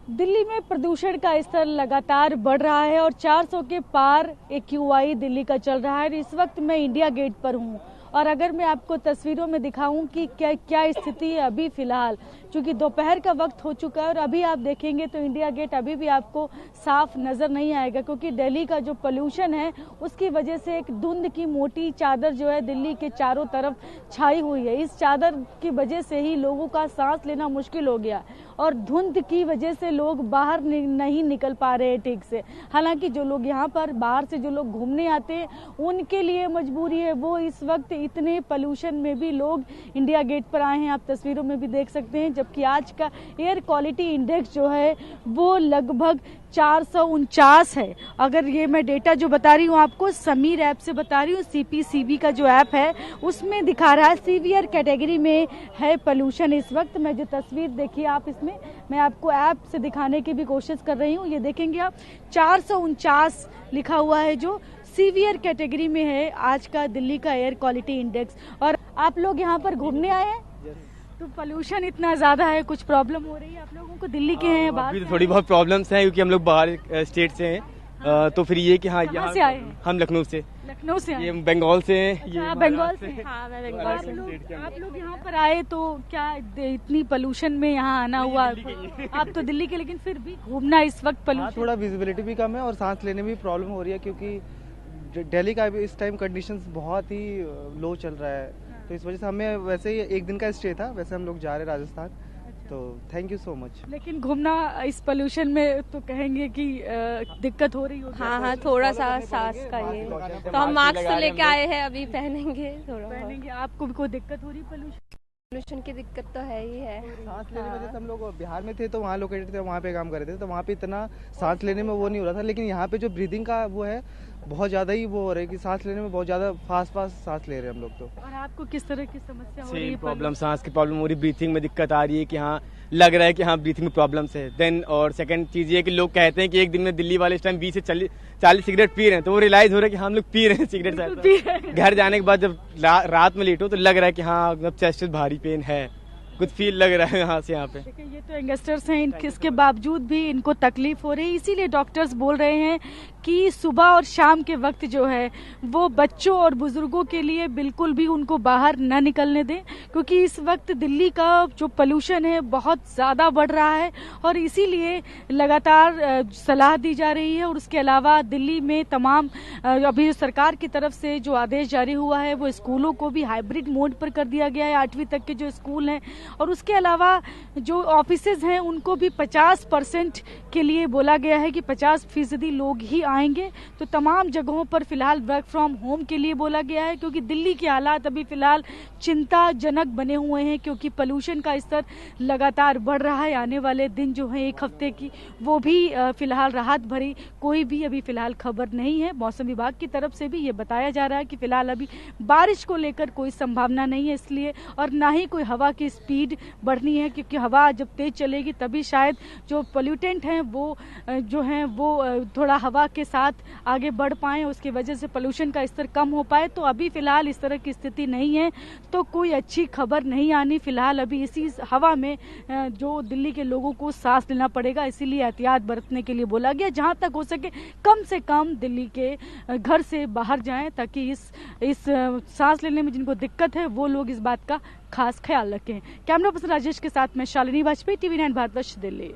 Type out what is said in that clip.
दिल्ली में प्रदूषण का स्तर लगातार बढ़ रहा है और 400 के पार AQI दिल्ली का चल रहा है। इस वक्त मैं इंडिया गेट पर हूं और अगर मैं आपको तस्वीरों में दिखाऊं कि क्या स्थिति है अभी फिलहाल, क्योंकि दोपहर का वक्त हो चुका है और अभी आप देखेंगे तो इंडिया गेट अभी भी आपको साफ नजर नहीं आएगा, क्योंकि दिल्ली का जो पोल्यूशन है उसकी वजह से एक धुंध की मोटी चादर जो है दिल्ली के चारों तरफ छाई हुई है। इस चादर की वजह से ही लोगों का सांस लेना मुश्किल हो गया और धुंध की वजह से लोग बाहर नहीं निकल पा रहे हैं ठीक से। हालांकि जो लोग यहाँ पर बाहर से जो लोग घूमने आते हैं उनके लिए मजबूरी है, वो इस वक्त इतने पोल्यूशन में भी लोग इंडिया गेट पर आए हैं। आप तस्वीरों में भी देख सकते हैं, जबकि आज का एयर क्वालिटी इंडेक्स जो है वो लगभग 449 है। अगर ये मैं डेटा जो बता रही हूँ आपको समीर ऐप से बता रही हूँ, CPCB का जो ऐप है उसमें दिखा रहा है सीवियर कैटेगरी में है पोल्यूशन इस वक्त। मैं जो तस्वीर देखिए आप, इसमें मैं आपको ऐप से दिखाने की भी कोशिश कर रही हूँ। ये देखेंगे आप 449 लिखा हुआ है जो सीवियर कैटेगरी में है आज का दिल्ली का एयर क्वालिटी इंडेक्स। और आप लोग यहाँ पर घूमने आए हैं तो पोल्यूशन इतना ज्यादा है, कुछ प्रॉब्लम हो रही है आप लोगों को? दिल्ली के हैं बाहर? थोड़ी बहुत प्रॉब्लम्स हैं क्योंकि हम लोग बाहर स्टेट से हैं। तो फिर ये कि हाँ यहाँ से आए हैं? हम लखनऊ से ये बंगाल से हैं। अच्छा, बंगाल से? हाँ, मैं बंगाल से। आप लोग यहाँ पर आए तो क्या इतनी पोल्यूशन में यहाँ आना हुआ? आप तो दिल्ली के, लेकिन फिर भी घूमना इस वक्त पोल्यूशन, थोड़ा विजिबिलिटी भी कम है और सांस लेने में भी प्रॉब्लम हो रही है, क्योंकि दिल्ली का इस टाइम कंडीशंस बहुत ही लो चल रहा है। तो इस वजह से हमें वैसे ही एक दिन का स्टे था, वैसे हम लोग जा रहे हैं राजस्थान। तो थैंक यू सो मच। लेकिन घूमना इस पोल्यूशन में तो कहेंगे कि दिक्कत हो रही होगी। हाँ, थोड़ा सा सांस का ये तो हम मास्क तो लेके आए हैं, अभी पहनेंगे पहनेंगे। आपको भी कोई दिक्कत हो रही पोल्यूशन की दिक्कत तो है ही है। सांस लेने में, जैसे हम लोग बिहार में थे तो वहाँ लोकेटेड थे, वहाँ पे काम कर रहे थे तो वहाँ पे इतना सांस लेने में वो नहीं हो रहा था, लेकिन यहाँ पे जो ब्रीदिंग का वो है बहुत ज्यादा ही वो हो रहा है कि सांस लेने में बहुत ज्यादा फास्ट सांस ले रहे हैं हम लोग। तो और आपको किस तरह की समस्या हो रही है? प्रॉब्लम, सांस की प्रॉब्लम हो रही, ब्रीथिंग में दिक्कत आ रही है कि हाँ लग रहा है कि हाँ ब्रीथिंग में प्रॉब्लम्स है। देन और सेकंड चीज ये कि लोग कहते हैं कि एक दिन में दिल्ली वाले इस टाइम 20 से 40 सिगरेट पी रहे हैं, तो वो रियलाइज हो रहा है कि हम लोग पी रहे हैं सिगरेट। घर जाने के बाद जब रात में लेटो तो लग रहा है कि हाँ चेस्ट भारी पेन है, कुछ फील लग रहा है यहाँ से यहाँ पे। देखिए ये तो यंगस्टर्स हैं, इसके बावजूद भी इनको तकलीफ हो रही है, इसीलिए डॉक्टर्स बोल रहे हैं कि सुबह और शाम के वक्त जो है वो बच्चों और बुजुर्गों के लिए बिल्कुल भी उनको बाहर न निकलने दें, क्योंकि इस वक्त दिल्ली का जो पोल्यूशन है बहुत ज़्यादा बढ़ रहा है और इसीलिए लगातार सलाह दी जा रही है। और उसके अलावा दिल्ली में तमाम अभी सरकार की तरफ से जो आदेश जारी हुआ है वो स्कूलों को भी हाइब्रिड मोड पर कर दिया गया है, 8वीं तक के जो स्कूल हैं, और उसके अलावा जो ऑफिसेज हैं उनको भी 50% के लिए बोला गया है कि 50% लोग ही आएंगे। तो तमाम जगहों पर फिलहाल वर्क फ्रॉम होम के लिए बोला गया है, क्योंकि दिल्ली के हालात अभी फिलहाल चिंताजनक बने हुए हैं, क्योंकि पोल्यूशन का स्तर लगातार बढ़ रहा है। आने वाले दिन जो है एक हफ्ते की वो भी फिलहाल राहत भरी कोई भी अभी फिलहाल खबर नहीं है। मौसम विभाग की तरफ से भी ये बताया जा रहा है कि फिलहाल अभी बारिश को लेकर कोई संभावना नहीं है, इसलिए और ना ही कोई हवा की स्पीड बढ़नी है, क्योंकि हवा जब तेज चलेगी तभी शायद जो पोल्यूटेंट हैं वो जो हैं वो थोड़ा हवा के साथ आगे बढ़ पाए, उसकी वजह से पोल्यूशन का स्तर कम हो पाए। तो अभी फिलहाल इस तरह की स्थिति नहीं है, तो कोई अच्छी खबर नहीं आनी फिलहाल। अभी इसी हवा में जो दिल्ली के लोगों को सांस लेना पड़ेगा, इसीलिए एहतियात बरतने के लिए बोला गया। जहां तक हो सके कम से कम दिल्ली के घर से बाहर जाएं, ताकि इस सांस लेने में जिनको दिक्कत है वो लोग इस बात का खास ख्याल रखें। कैमरा पर्सन राजेश के साथ मैं शालिनी वाजपेयी, TV9 भारतवर्ष, दिल्ली।